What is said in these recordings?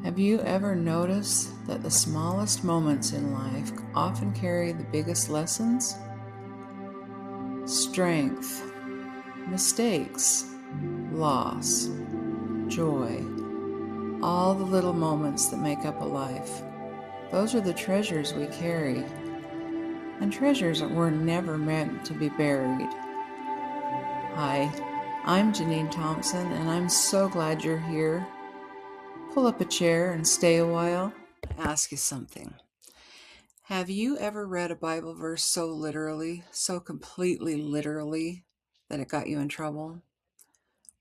Have you ever noticed that the smallest moments in life often carry the biggest lessons? Strength, mistakes, loss, joy, all the little moments that make up a life. Those are the treasures we carry. And treasures were never meant to be buried. Hi, I'm Janine Thompson, and I'm so glad you're here. Pull up a chair and stay a while. Ask you something. Have you ever read a Bible verse so literally, so completely literally, that it got you in trouble?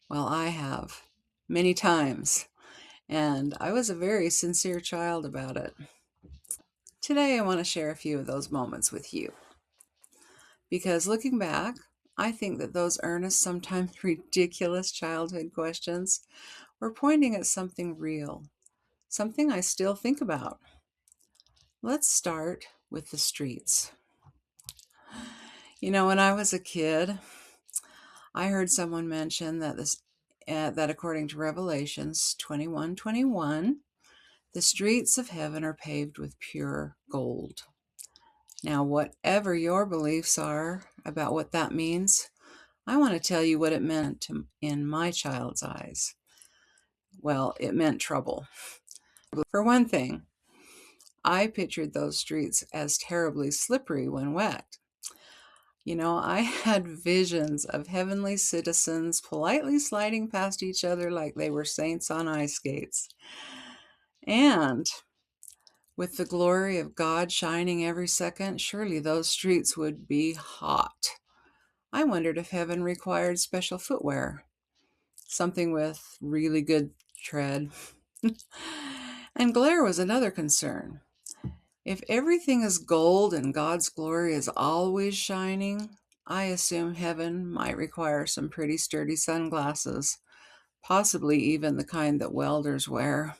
Well, I have, many times, and I was a very sincere child about it. Today I want to share a few of those moments with you. Because looking back, I think that those earnest, sometimes ridiculous childhood questions were pointing at something real, something I still think about. Let's start with the streets. When I was a kid, I heard someone mention that according to Revelations 21:21, the streets of heaven are paved with pure gold. Now, whatever your beliefs are about what that means, I want to tell you what it meant in my child's eyes. Well, it meant trouble. For one thing, I pictured those streets as terribly slippery when wet. I had visions of heavenly citizens politely sliding past each other like they were saints on ice skates. And with the glory of God shining every second, surely those streets would be hot. I wondered if heaven required special footwear, something with really good tread. And glare was another concern. If everything is gold and God's glory is always shining, I assume heaven might require some pretty sturdy sunglasses, possibly even the kind that welders wear.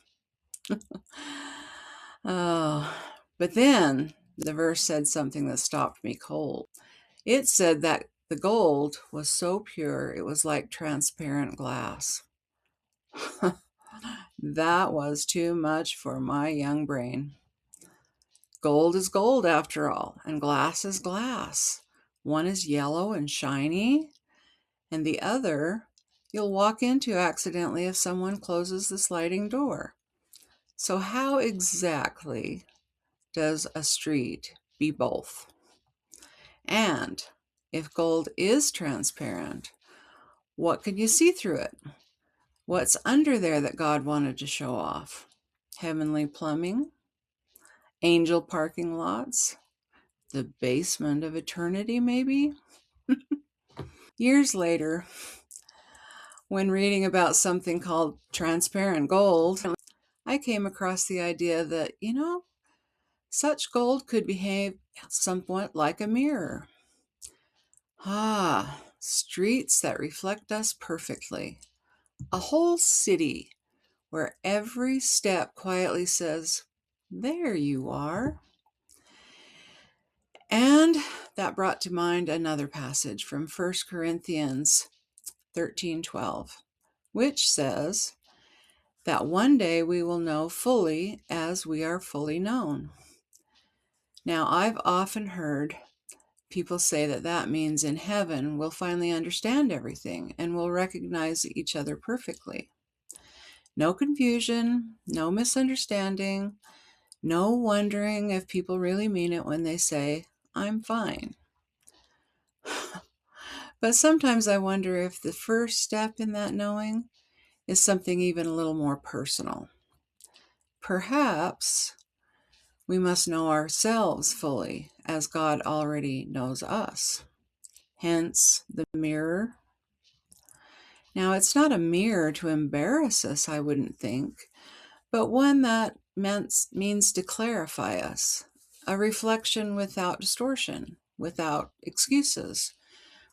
But then the verse said something that stopped me cold. It said that the gold was so pure it was like transparent glass. That was too much for my young brain. Gold is gold after all, and glass is glass. One is yellow and shiny, and the other you'll walk into accidentally if someone closes the sliding door. So how exactly does a street be both? And if gold is transparent, what can you see through it? What's under there that God wanted to show off? Heavenly plumbing? Angel parking lots? The basement of eternity, maybe? Years later, when reading about something called transparent gold, I came across the idea that, such gold could behave somewhat like a mirror. Streets that reflect us perfectly. A whole city where every step quietly says, "There you are." And that brought to mind another passage from 1 Corinthians 13:12, which says that one day we will know fully as we are fully known. Now, I've often heard people say that means in heaven we'll finally understand everything and we'll recognize each other perfectly. No confusion, no misunderstanding, no wondering if people really mean it when they say, "I'm fine." But sometimes I wonder if the first step in that knowing is something even a little more personal. Perhaps we must know ourselves fully as God already knows us. Hence the mirror. Now, it's not a mirror to embarrass us, I wouldn't think, but one that means to clarify us, a reflection without distortion, without excuses,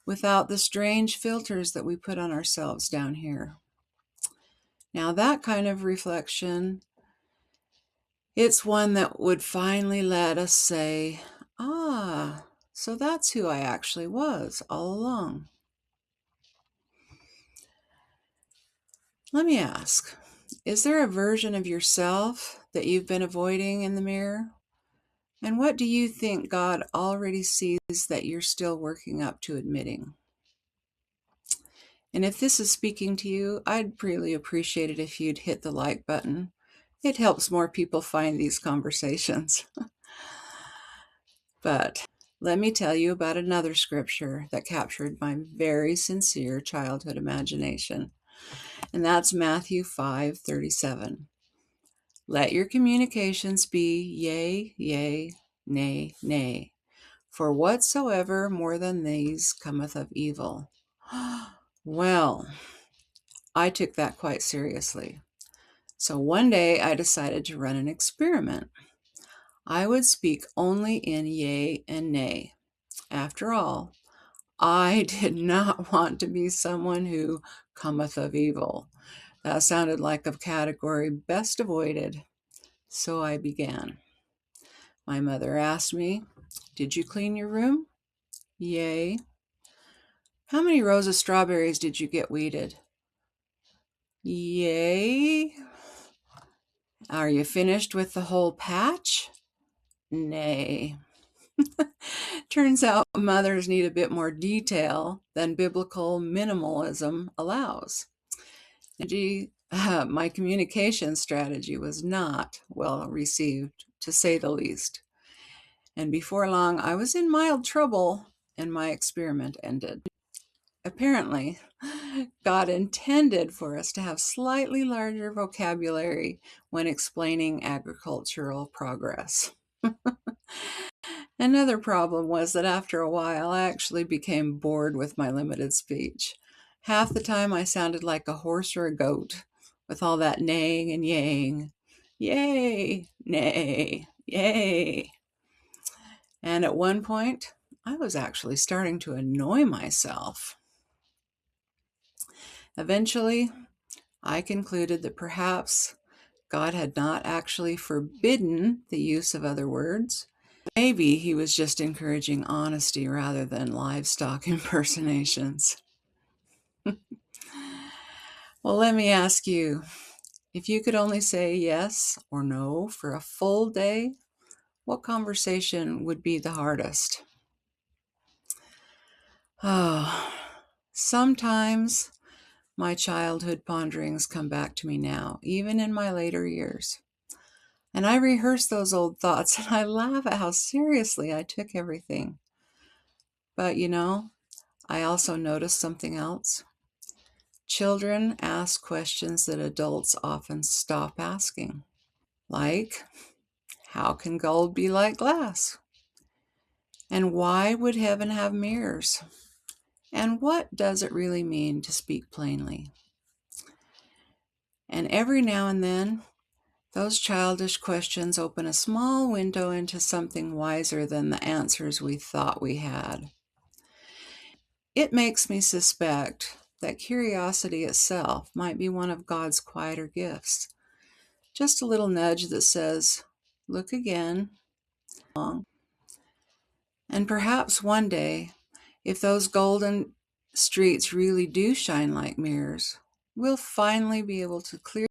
without the strange filters that we put on ourselves down here. Now, that kind of reflection, it's one that would finally let us say, so that's who I actually was all along. Let me ask, Is there a version of yourself that you've been avoiding in the mirror? And what do you think God already sees that you're still working up to admitting? And if this is speaking to you, I'd really appreciate it if you'd hit the like button. It helps more people find these conversations. But let me tell you about another scripture that captured my very sincere childhood imagination, and that's Matthew 5:37. Let your communications be yea, yea, nay, nay, for whatsoever more than these cometh of evil. Well, I took that quite seriously. So one day I decided to run an experiment. I would speak only in yea and nay. After all, I did not want to be someone who cometh of evil. That sounded like a category best avoided. So I began. My mother asked me, "Did you clean your room?" "Yea." "How many rows of strawberries did you get weeded?" "Yea." "Are you finished with the whole patch?" "Nay." Turns out mothers need a bit more detail than biblical minimalism allows. My communication strategy was not well received, to say the least. And before long, I was in mild trouble and my experiment ended. Apparently, God intended for us to have slightly larger vocabulary when explaining agricultural progress. Another problem was that after a while, I actually became bored with my limited speech. Half the time, I sounded like a horse or a goat, with all that neighing and yaying. Yay, nay, yay. And at one point, I was actually starting to annoy myself. Eventually, I concluded that perhaps God had not actually forbidden the use of other words. Maybe he was just encouraging honesty rather than livestock impersonations. Well, let me ask you, if you could only say yes or no for a full day, what conversation would be the hardest? Oh, sometimes my childhood ponderings come back to me now, even in my later years. And I rehearse those old thoughts and I laugh at how seriously I took everything. But I also noticed something else. Children ask questions that adults often stop asking. Like, how can gold be like glass? And why would heaven have mirrors? And what does it really mean to speak plainly? And every now and then, those childish questions open a small window into something wiser than the answers we thought we had. It makes me suspect that curiosity itself might be one of God's quieter gifts. Just a little nudge that says, look again. And perhaps one day, if those golden streets really do shine like mirrors, we'll finally be able to clearly